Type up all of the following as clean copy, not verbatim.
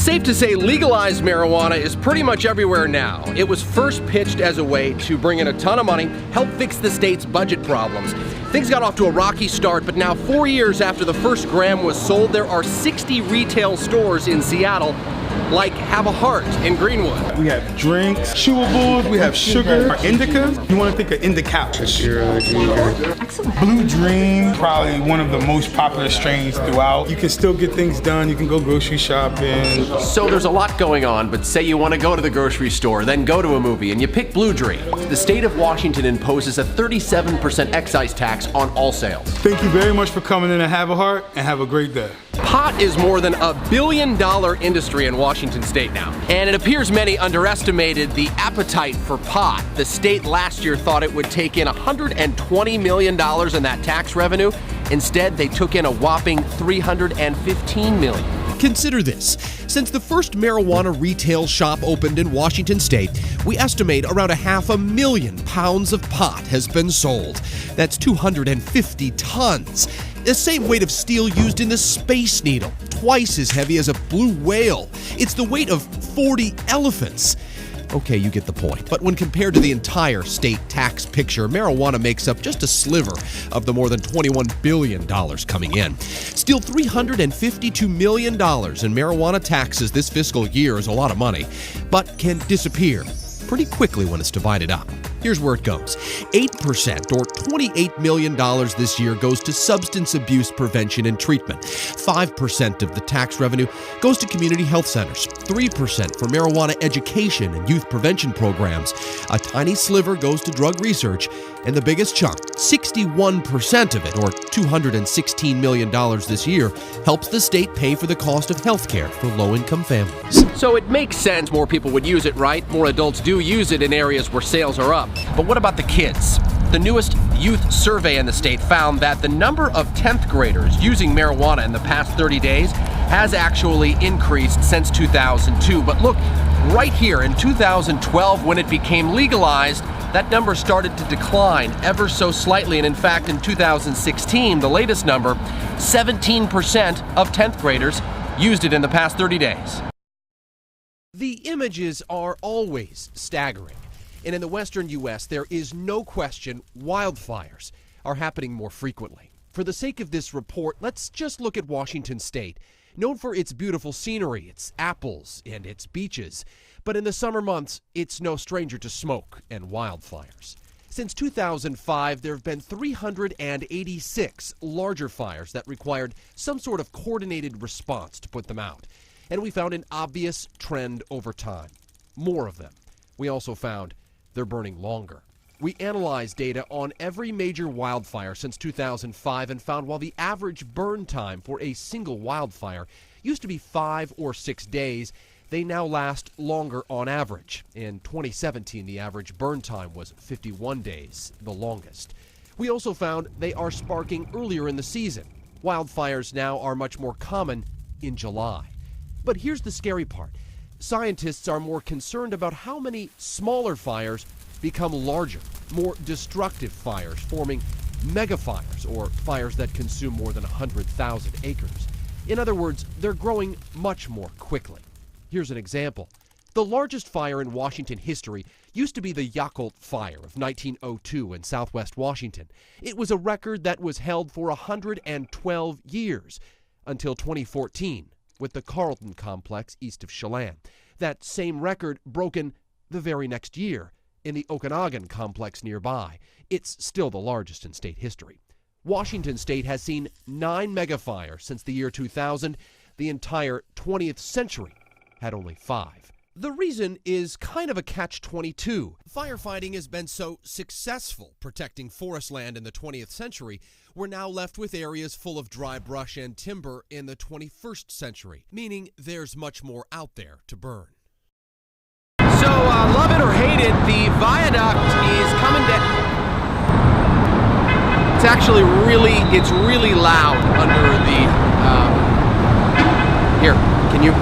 Safe to say legalized marijuana is pretty much everywhere now. It was first pitched as a way to bring in a ton of money, help fix the state's budget problems. Things got off to a rocky start, but now 4 years after the first gram was sold, there are 60 retail stores in Seattle, like Have a Heart in Greenwood. We have drinks, chewables, we have sugar, indica. You want to think of indica. Excellent. Blue Dream, probably one of the most popular strains throughout. You can still get things done. You can go grocery shopping. So there's a lot going on, but say you want to go to the grocery store, then go to a movie, and you pick Blue Dream. The state of Washington imposes a 37% excise tax on all sales. Thank you very much for coming in to Have a Heart, and have a great day. Pot is more than $1 billion industry in Washington state now, and it appears many underestimated the appetite for pot. The state last year thought it would take in $120 million in that tax revenue. Instead, they took in a whopping $315 million. Consider this. Since the first marijuana retail shop opened in Washington state, we estimate around 500,000 pounds of pot has been sold. That's 250 tons. The same weight of steel used in the Space Needle, twice as heavy as a blue whale. It's the weight of 40 elephants. Okay, you get the point. But when compared to the entire state tax picture, marijuana makes up just a sliver of the more than $21 billion coming in. Still, $352 million in marijuana taxes this fiscal year is a lot of money, but can disappear pretty quickly when it's divided up. Here's where it goes. 8% or $28 million this year goes to substance abuse prevention and treatment. 5% of the tax revenue goes to community health centers. 3% for marijuana education and youth prevention programs. A tiny sliver goes to drug research. And the biggest chunk, 61% of it, or $216 million this year, helps the state pay for the cost of health care for low-income families. So it makes sense more people would use it, right? More adults do use it in areas where sales are up. But what about the kids? The newest youth survey in the state found that the number of 10th graders using marijuana in the past 30 days has actually increased since 2002. But look, right here in 2012, when it became legalized, that number started to decline ever so slightly. And in fact, in 2016, the latest number, 17% of 10th graders used it in the past 30 days. The images are always staggering. And in the western U.S., there is no question wildfires are happening more frequently. For the sake of this report, let's just look at Washington state, known for its beautiful scenery, its apples, and its beaches. But in the summer months, it's no stranger to smoke and wildfires. Since 2005, there have been 386 larger fires that required some sort of coordinated response to put them out. And we found an obvious trend over time. More of them. We also found they're burning longer. We analyzed data on every major wildfire since 2005 and found while the average burn time for a single wildfire used to be 5 or 6 days, they now last longer on average. In 2017, the average burn time was 51 days, the longest. We also found they are sparking earlier in the season. Wildfires now are much more common in July. But here's the scary part. Scientists are more concerned about how many smaller fires become larger, more destructive fires, forming megafires, or fires that consume more than 100,000 acres. In other words, they're growing much more quickly. Here's an example. The largest fire in Washington history used to be the Yakult Fire of 1902 in southwest Washington. It was a record that was held for 112 years, until 2014, with the Carlton complex east of Chelan. That same record broken the very next year in the Okanagan complex nearby. It's still the largest in state history. Washington state has seen 9 megafires since the year 2000. The entire 20th century had only 5. The reason is kind of a catch-22. Firefighting has been so successful protecting forest land in the 20th century, we're now left with areas full of dry brush and timber in the 21st century, meaning there's much more out there to burn. So, love it or hate it, the viaduct is coming down. It's actually really loud under the, here, can you?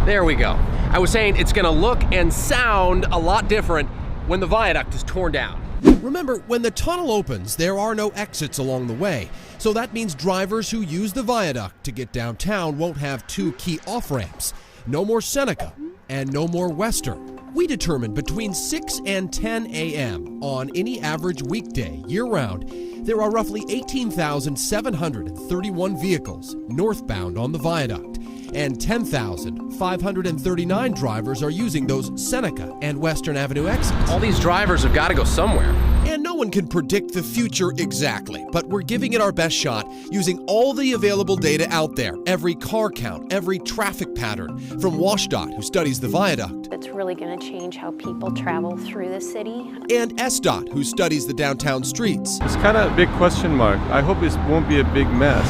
There we go. I was saying it's gonna look and sound a lot different when the viaduct is torn down. Remember, when the tunnel opens, there are no exits along the way, so that means drivers who use the viaduct to get downtown won't have two key off-ramps. No more Seneca and no more Western. We determined between 6 and 10 a.m. on any average weekday, year-round, there are roughly 18,731 vehicles northbound on the viaduct, and 10,539 drivers are using those Seneca and Western Avenue exits. All these drivers have got to go somewhere. And no one can predict the future exactly, but we're giving it our best shot using all the available data out there, every car count, every traffic pattern, from WashDOT, who studies the viaduct. It's really going to change how people travel through the city. And SDOT, who studies the downtown streets. It's kind of a big question mark. I hope it won't be a big mess.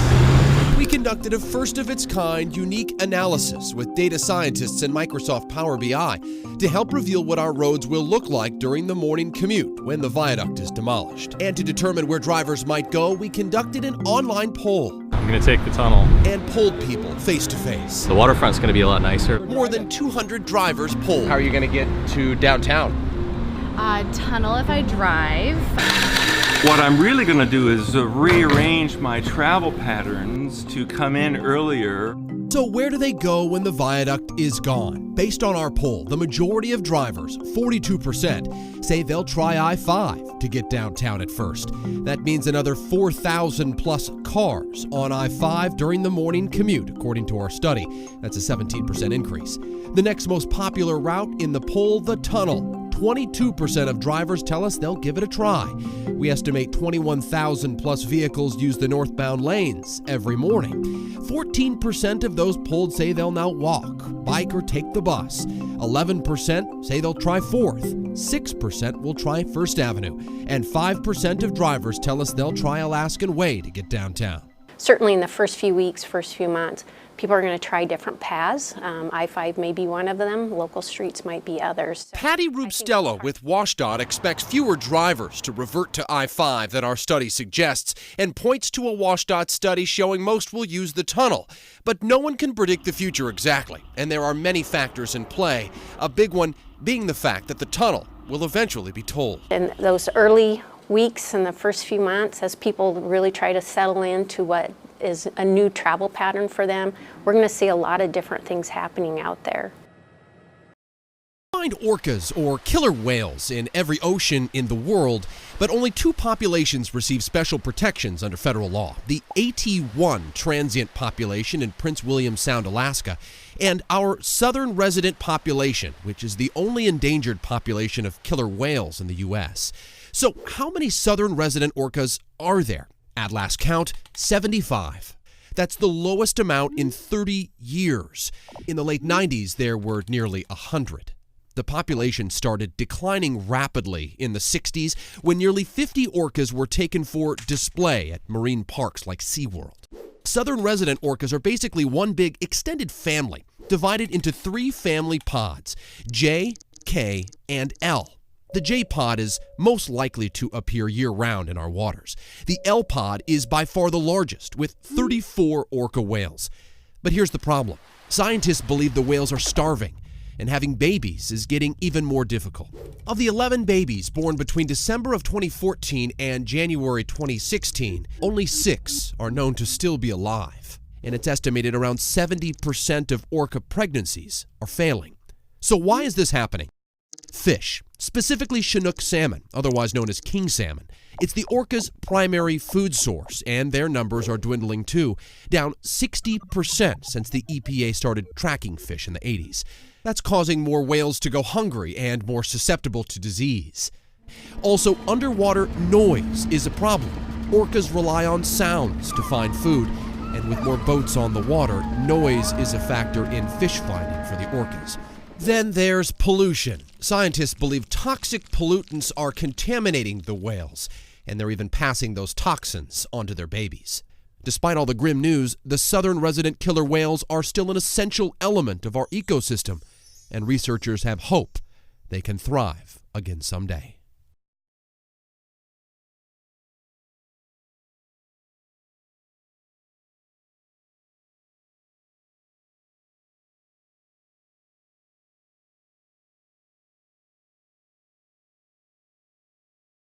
We conducted a first-of-its-kind unique analysis with data scientists and Microsoft Power BI to help reveal what our roads will look like during the morning commute when the viaduct is demolished. And to determine where drivers might go, we conducted an online poll I'm going to take the tunnel. and polled people face-to-face. The waterfront's going to be a lot nicer. More than 200 drivers polled. How are you going to get to downtown? Tunnel if I drive. What I'm really going to do is rearrange my travel patterns to come in earlier. So where do they go when the viaduct is gone? Based on our poll, the majority of drivers, 42%, say they'll try I-5 to get downtown at first. That means another 4,000 plus cars on I-5 during the morning commute, according to our study. That's a 17% increase. The next most popular route in the poll, the tunnel. 22% of drivers tell us they'll give it a try. We estimate 21,000 plus vehicles use the northbound lanes every morning. 14% of those polled say they'll now walk, bike, or take the bus. 11% say they'll try 4th. 6% will try First Avenue. And 5% of drivers tell us they'll try Alaskan Way to get downtown. Certainly in the first few weeks, first few months, people are going to try different paths. I-5 may be one of them. Local streets might be others. Patty Rubstello with WashDOT expects fewer drivers to revert to I-5 than our study suggests, and points to a WashDOT study showing most will use the tunnel. But no one can predict the future exactly, and there are many factors in play, a big one being the fact that the tunnel will eventually be tolled. In those early weeks and the first few months, as people really try to settle into what is a new travel pattern for them, we're going to see a lot of different things happening out there. Find orcas, or killer whales, in every ocean in the world, but only two populations receive special protections under federal law. The AT1 transient population in Prince William Sound, Alaska, and our southern resident population, which is the only endangered population of killer whales in the U.S. So how many southern resident orcas are there? At last count, 75. That's the lowest amount in 30 years. In the late 90s, there were nearly 100. The population started declining rapidly in the 60s when nearly 50 orcas were taken for display at marine parks like SeaWorld. Southern resident orcas are basically one big extended family, divided into 3 family pods, J, K, and L. The J pod is most likely to appear year-round in our waters. The L pod is by far the largest, with 34 orca whales. But here's the problem. Scientists believe the whales are starving, and having babies is getting even more difficult. Of the 11 babies born between December of 2014 and January 2016, only 6 are known to still be alive. And it's estimated around 70% of orca pregnancies are failing. So why is this happening? Fish, specifically Chinook salmon, otherwise known as king salmon. It's the orca's primary food source, and their numbers are dwindling too, down 60% since the EPA started tracking fish in the 80s. That's causing more whales to go hungry and more susceptible to disease. Also, underwater noise is a problem. Orcas rely on sounds to find food, and with more boats on the water, noise is a factor in fish finding for the orcas. Then there's pollution. Scientists believe toxic pollutants are contaminating the whales, and they're even passing those toxins onto their babies. Despite all the grim news, the southern resident killer whales are still an essential element of our ecosystem, and researchers have hope they can thrive again someday.